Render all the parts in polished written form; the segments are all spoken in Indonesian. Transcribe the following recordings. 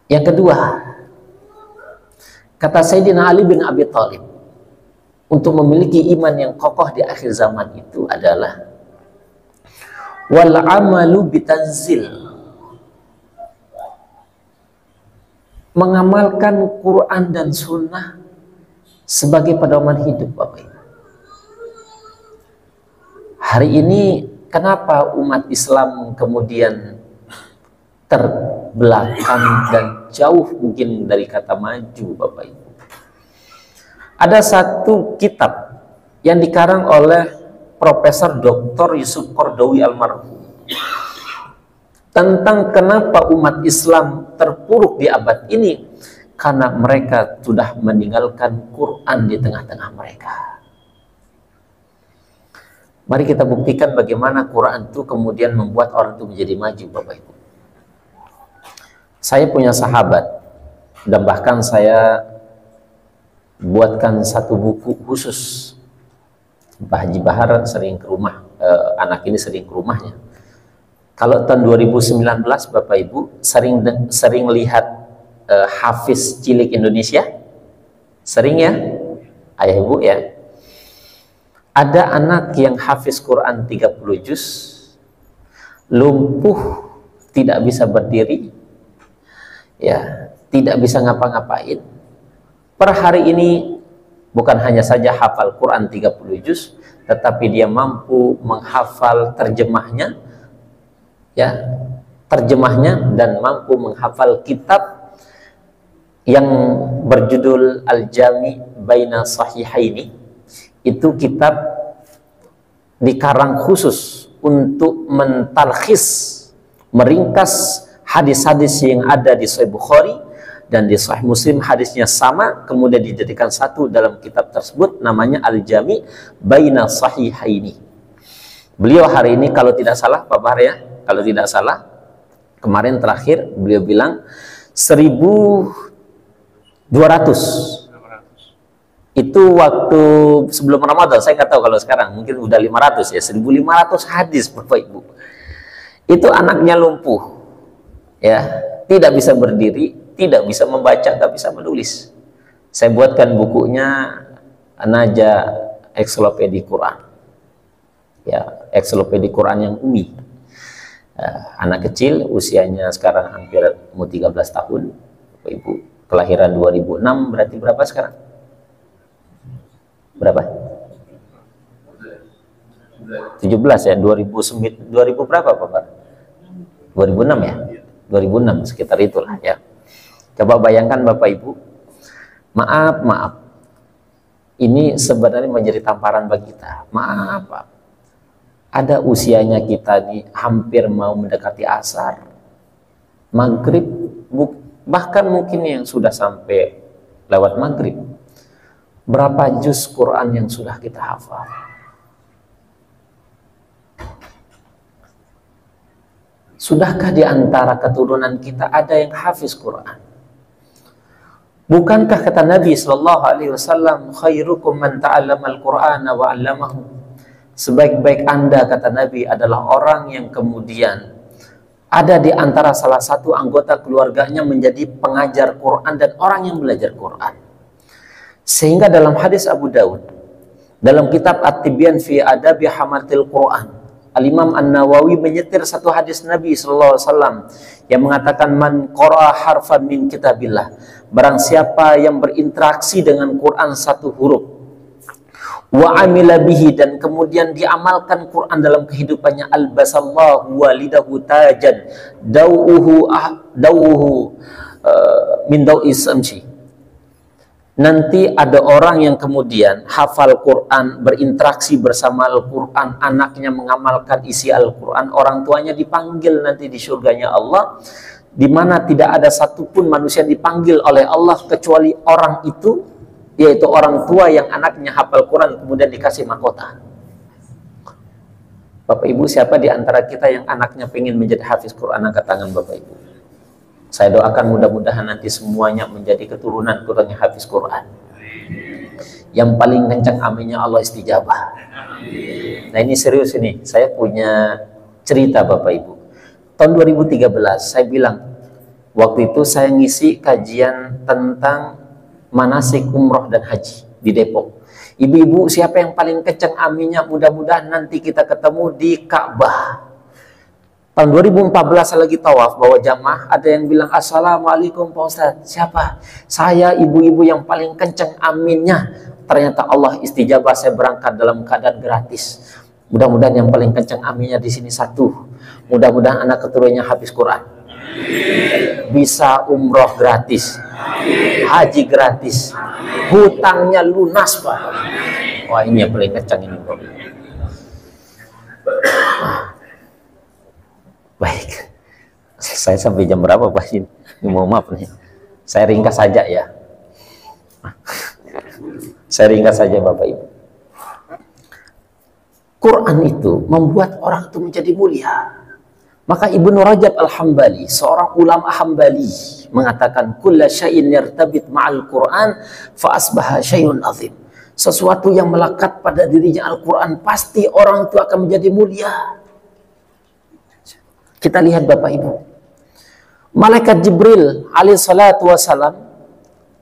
Yang kedua, kata Sayyidina Ali bin Abi Thalib, untuk memiliki iman yang kokoh di akhir zaman itu adalah wal amalu bitanzil, mengamalkan Quran dan Sunnah sebagai pedoman hidup, Bapak Ibu. Hari ini kenapa umat Islam kemudian terbelakang dan jauh mungkin dari kata maju, Bapak Ibu? Ada satu kitab yang dikarang oleh Profesor Dr. Yusuf Qaradawi almarhum tentang kenapa umat Islam terpuruk di abad ini, karena mereka sudah meninggalkan Quran di tengah-tengah mereka. Mari kita buktikan bagaimana Quran itu kemudian membuat orang itu menjadi maju, Bapak Ibu. Saya punya sahabat, dan bahkan saya buatkan satu buku khusus. Pak Haji Bahar sering ke rumah, anak ini sering ke rumahnya. Kalau tahun 2019 Bapak Ibu sering lihat Hafiz Cilik Indonesia, sering ya Ayah Ibu ya. Ada anak yang hafiz Quran 30 juz, lumpuh, tidak bisa berdiri, ya, tidak bisa ngapa-ngapain. Per hari ini bukan hanya saja hafal Quran 30 juz, tetapi dia mampu menghafal terjemahnya, ya, terjemahnya, dan mampu menghafal kitab yang berjudul Al-Jami' Baina Sahihaini. Itu kitab dikarang khusus untuk mentalkhis, meringkas hadis-hadis yang ada di Sahih Bukhari dan di Sahih Muslim, hadisnya sama, kemudian dijadikan satu dalam kitab tersebut, namanya Al-Jami' Baina Sahihaini. Beliau hari ini kalau tidak salah Pak Bahar ya, kalau tidak salah kemarin terakhir beliau bilang 1.200. Itu waktu sebelum Ramadan, saya nggak tahu kalau sekarang, mungkin udah 500 ya, 1.500 hadis Bapak Ibu. Itu anaknya lumpuh, ya, tidak bisa berdiri, tidak bisa membaca, tidak bisa menulis. Saya buatkan bukunya Naja Ekselopedi Quran, ya, Ekselopedi Quran yang umi. Anak kecil, usianya sekarang hampir mau 13 tahun, Bapak Ibu, kelahiran 2006, berarti berapa sekarang? Berapa? 17 ya, 2000 berapa Pak? 2006 ya? 2006 sekitar itulah ya. Coba bayangkan Bapak Ibu, maaf, ini sebenarnya menjadi tamparan bagi kita. Maaf Pak, ada usianya kita nih hampir mau mendekati asar, maghrib, bahkan mungkin yang sudah sampai lewat maghrib. Berapa juz Quran yang sudah kita hafal? Sudahkah di antara keturunan kita ada yang hafiz Quran? Bukankah kata Nabi Sallallahu Alaihi Wasallam, khairukum man ta'allamal Qur'ana wa 'allamahu? Sebaik-baik Anda, kata Nabi, adalah orang yang kemudian ada di antara salah satu anggota keluarganya menjadi pengajar Quran dan orang yang belajar Quran. Sehingga dalam hadis Abu Dawud, dalam kitab At-Tibyan fi Adabi Hamatil Quran, Al-Imam An-Nawawi menyetir satu hadis Nabi Sallallahu Alaihi Wasallam yang mengatakan, man qara'a harfan min kitabillah, barang siapa yang berinteraksi dengan Quran satu huruf, wa amila bihi, dan kemudian diamalkan Quran dalam kehidupannya, albasallahu walidahu tajan dau'uhu min dau'is samsi. Nanti ada orang yang kemudian hafal Quran, berinteraksi bersama Al-Quran, anaknya mengamalkan isi Al-Quran, orang tuanya dipanggil nanti di surganya Allah, di mana tidak ada satupun manusia yang dipanggil oleh Allah kecuali orang itu, yaitu orang tua yang anaknya hafal Quran kemudian dikasih mahkota. Bapak Ibu, siapa di antara kita yang anaknya pengen menjadi hafiz Quran? Angkat tangan Bapak Ibu. Saya doakan mudah-mudahan nanti semuanya menjadi keturunan yang hafiz Quran. Yang paling kencang aminnya Allah istijabah. Nah ini serius ini, saya punya cerita Bapak Ibu. Tahun 2013 saya bilang, Waktu itu saya ngisi kajian tentang manasik umroh dan haji di Depok. Ibu-ibu, siapa yang paling kencang aminnya? Mudah-mudahan nanti kita ketemu di Ka'bah. Tahun 2014 saya lagi tawaf bawa jamaah, ada yang bilang assalamualaikum Pak Ustadz. Siapa? Saya, ibu-ibu yang paling kencang aminnya. Ternyata Allah istijabah, saya berangkat dalam keadaan gratis. Mudah-mudahan yang paling kencang aminnya di sini satu. Mudah-mudahan anak keturunannya habis Quran. Bisa umroh gratis. Haji gratis. Hutangnya lunas, Pak. Wah, ini yang paling kencang ini, Pak. Baik, saya sampai jam berapa Pak? Ini mohon maaf nih, saya ringkas saja ya. Saya ringkas saja Bapak Ibu. Quran itu membuat orang itu menjadi mulia. Maka Ibnu Rajab Al-Hambali, seorang ulama Hambali, mengatakan kulla syai'in yartabit ma'al Quran fa asbaha syai'un azim. Sesuatu yang melekat pada dirinya Al-Quran, pasti orang itu akan menjadi mulia. Kita lihat Bapak Ibu, malaikat Jibril alaihi salatu wassalam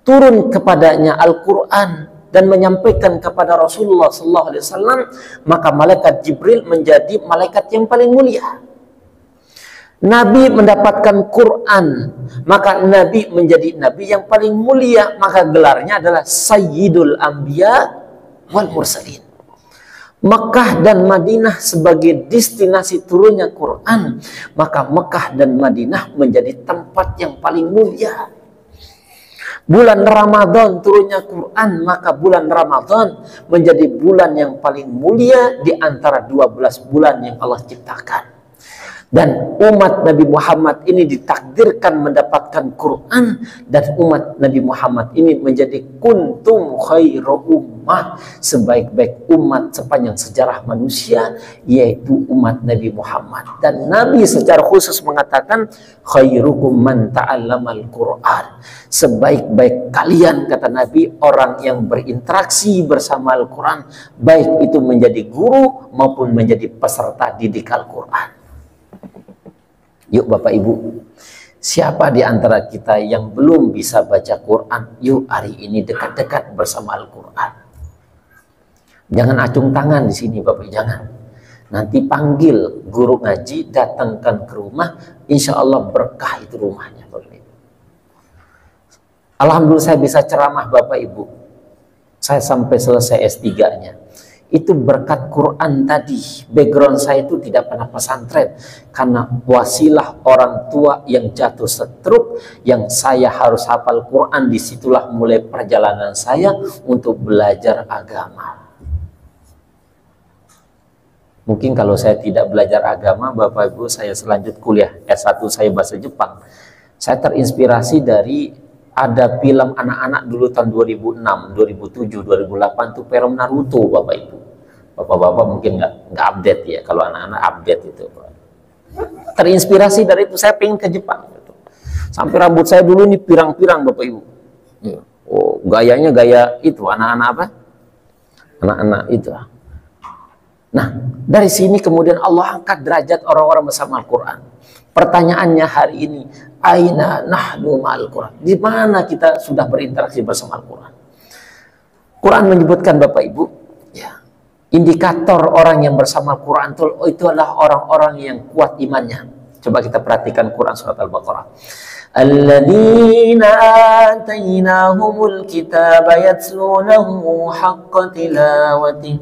turun kepadanya Al-Quran dan menyampaikan kepada Rasulullah sallallahu alaihi wasallam, maka malaikat Jibril menjadi malaikat yang paling mulia. Nabi mendapatkan Quran, maka Nabi menjadi Nabi yang paling mulia, maka gelarnya adalah Sayyidul Anbiya wal Mursalin. Mekah dan Madinah sebagai destinasi turunnya Quran, maka Mekah dan Madinah menjadi tempat yang paling mulia. Bulan Ramadan turunnya Quran, maka bulan Ramadan menjadi bulan yang paling mulia di antara 12 bulan yang Allah ciptakan. Dan umat Nabi Muhammad ini ditakdirkan mendapatkan Quran, dan umat Nabi Muhammad ini menjadi kuntum khairu ummah, sebaik-baik umat sepanjang sejarah manusia, yaitu umat Nabi Muhammad. Dan Nabi secara khusus mengatakan khairukum man ta'allamal Quran, sebaik-baik kalian, kata Nabi, orang yang berinteraksi bersama Al-Quran, baik itu menjadi guru maupun menjadi peserta didik Al-Quran. Yuk Bapak Ibu, siapa di antara kita yang belum bisa baca Quran? Yuk hari ini dekat-dekat bersama Al-Quran. Jangan acung tangan di sini Bapak, jangan. Nanti panggil guru ngaji, datangkan ke rumah, insya Allah berkah itu rumahnya Bapak Ibu. Alhamdulillah saya bisa ceramah Bapak Ibu. Saya sampai selesai S3-nya. Itu berkat Quran tadi. Background saya itu tidak pernah pesantren, karena wasilah orang tua yang jatuh stroke, yang saya harus hafal Quran. Disitulah mulai perjalanan saya untuk belajar agama. Mungkin kalau saya tidak belajar agama, Bapak Ibu, saya selanjut kuliah S1 saya bahasa Jepang. Saya terinspirasi dari ada film anak-anak dulu tahun 2006, 2007, 2008 tuh film Naruto Bapak Ibu. Bapak-bapak mungkin nggak update ya, kalau anak-anak update itu. Terinspirasi dari itu saya pengen ke Jepang. Gitu. Sampai rambut saya dulu ini pirang-pirang Bapak Ibu. Oh, gayanya gaya itu anak-anak apa? Anak-anak itu. Nah, dari sini kemudian Allah angkat derajat orang-orang bersama Al-Quran. Pertanyaannya hari ini, aina nahnu ma'al Quran? Di mana kita sudah berinteraksi bersama Al-Quran? Quran menyebutkan Bapak Ibu, ya, indikator orang yang bersama Al-Quran itu adalah orang-orang yang kuat imannya. Coba kita perhatikan Quran surat Al-Baqarah. Alladzina atainahumul kitaba yatlunahu haqqa tilawati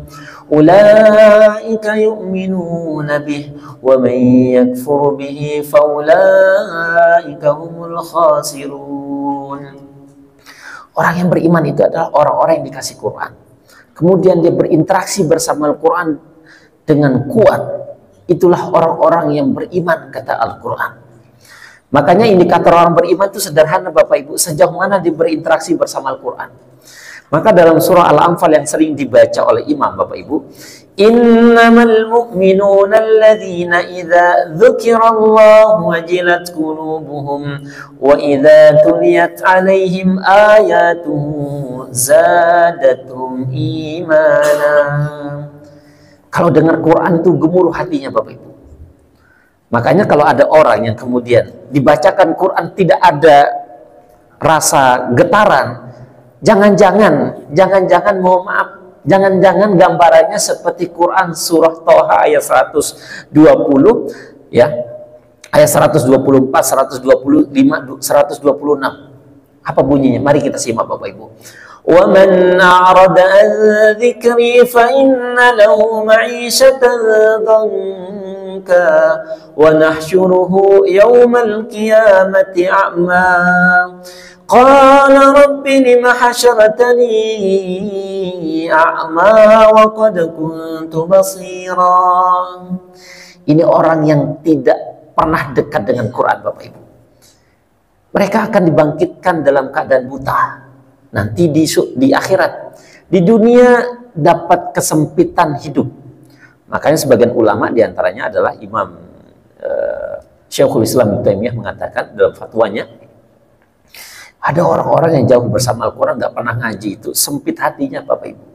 ulaika yu'minuna bih wa man yakfur bihi faulaika humul khasirun. Orang yang beriman itu adalah orang-orang yang dikasih Quran, kemudian dia berinteraksi bersama Al-Quran dengan kuat. Itulah orang-orang yang beriman, kata Al-Quran. Makanya indikator orang beriman itu sederhana Bapak Ibu, sejauh mana dia berinteraksi bersama Al-Quran. Maka dalam surah Al-Anfal yang sering dibaca oleh imam Bapak Ibu, innamal mu'minuna alladzina idza dzukirallahu wajilat qulubuhum wa idza tuliyat alaihim ayatuhu zadatuhum imana. Kalau dengar Quran itu gemuruh hatinya Bapak Ibu. Makanya kalau ada orang yang kemudian dibacakan Quran tidak ada rasa getaran, jangan-jangan mohon maaf, jangan-jangan gambarannya seperti Quran surah Thaha ayat 120 ya, ayat 124, 125, 126. Apa bunyinya? Mari kita simak Bapak Ibu. Wa man a'rada an dzikri fa inna lahu ma'ishatan dhanka wa nahsyuruhu yaumal qiyamati a'ma. Qala rabbi lima hasyartani a'ma wa qad kuntu basira. Ini orang yang tidak pernah dekat dengan Quran, Bapak Ibu. Mereka akan dibangkitkan dalam keadaan buta. Nanti di akhirat. Di dunia dapat kesempitan hidup. Makanya sebagian ulama diantaranya adalah Imam Syekhul Islam Ibnu Taimiyah mengatakan dalam fatwanya, ada orang-orang yang jauh bersama Al-Quran, nggak pernah ngaji, itu sempit hatinya Bapak Ibu.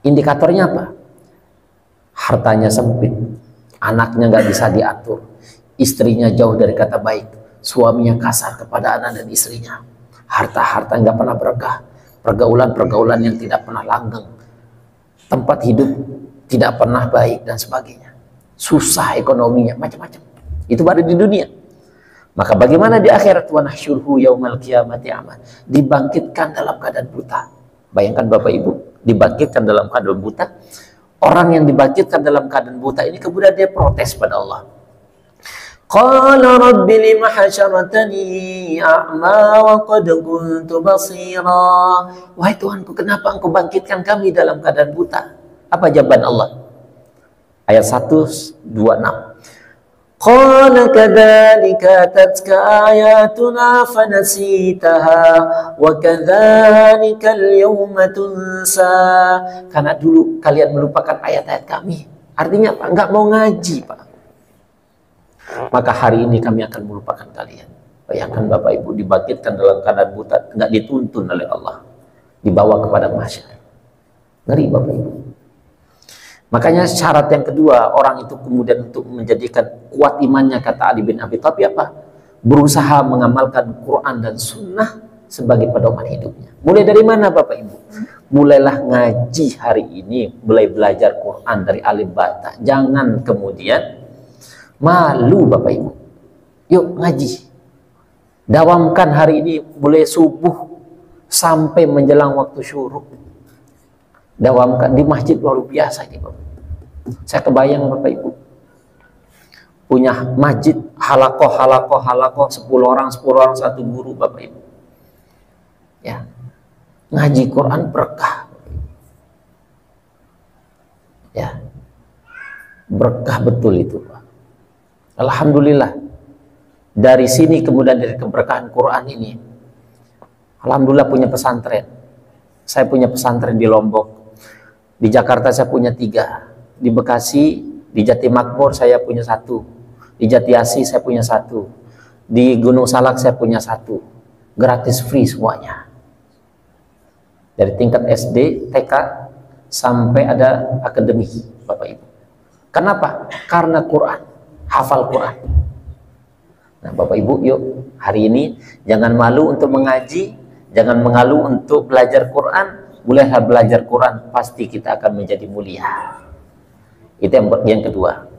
Indikatornya apa? Hartanya sempit, anaknya nggak bisa diatur, istrinya jauh dari kata baik, suaminya kasar kepada anak dan istrinya, harta-harta nggak pernah berkah, pergaulan-pergaulan yang tidak pernah langgeng, tempat hidup tidak pernah baik dan sebagainya, susah ekonominya, macam-macam. Itu baru di dunia. Maka bagaimana di akhirat? Wa nahsyuruhu yaumal qiyamati a'ma, dibangkitkan dalam keadaan buta. Bayangkan Bapak Ibu, dibangkitkan dalam keadaan buta. Orang yang dibangkitkan dalam keadaan buta ini kemudian dia protes pada Allah. Qala rabbi lima hasyartani a'ma wa qad kuntu basira. Wahai Tuhanku, kenapa Engkau bangkitkan kami dalam keadaan buta? Apa jawaban Allah? Ayat 126. Qala kadzalika atatka ayatuna fanasitaha wa kadzalika al-yawma tunsa. Karena dulu kalian melupakan ayat-ayat kami. Artinya apa? Enggak mau ngaji, Pak. Maka hari ini kami akan melupakan kalian. Bayangkan Bapak Ibu dibangkitkan dalam keadaan buta, enggak dituntun oleh Allah, dibawa kepada mahsyar. Ngeri Bapak Ibu. Makanya syarat yang kedua orang itu kemudian untuk menjadikan kuat imannya, kata Ali bin Abi Thalib apa? Berusaha mengamalkan Quran dan Sunnah sebagai pedoman hidupnya. Mulai dari mana Bapak Ibu? Mulailah ngaji hari ini, mulai belajar Quran dari alif bata. Jangan kemudian malu Bapak Ibu. Yuk ngaji. Dawamkan hari ini mulai subuh sampai menjelang waktu syuruk. Dawamkan di masjid luar biasa ini Bapak. Saya kebayang Bapak Ibu punya masjid halakoh 10 orang satu guru Bapak Ibu. Ya. Ngaji Quran berkah. Ya. Berkah betul itu Pak. Alhamdulillah. Dari sini kemudian dari keberkahan Quran ini, alhamdulillah punya pesantren. Saya punya pesantren di Lombok. Di Jakarta saya punya 3, di Bekasi, di Jatimakmur saya punya 1, di Jatiasi saya punya 1, di Gunung Salak saya punya 1, gratis free semuanya. Dari tingkat SD, TK, sampai ada akademik Bapak Ibu. Kenapa? Karena Quran, hafal Quran. Nah Bapak Ibu, yuk hari ini jangan malu untuk mengaji, jangan mengalu untuk belajar Quran. Mulailah belajar Quran, pasti kita akan menjadi mulia. Itu yang kedua.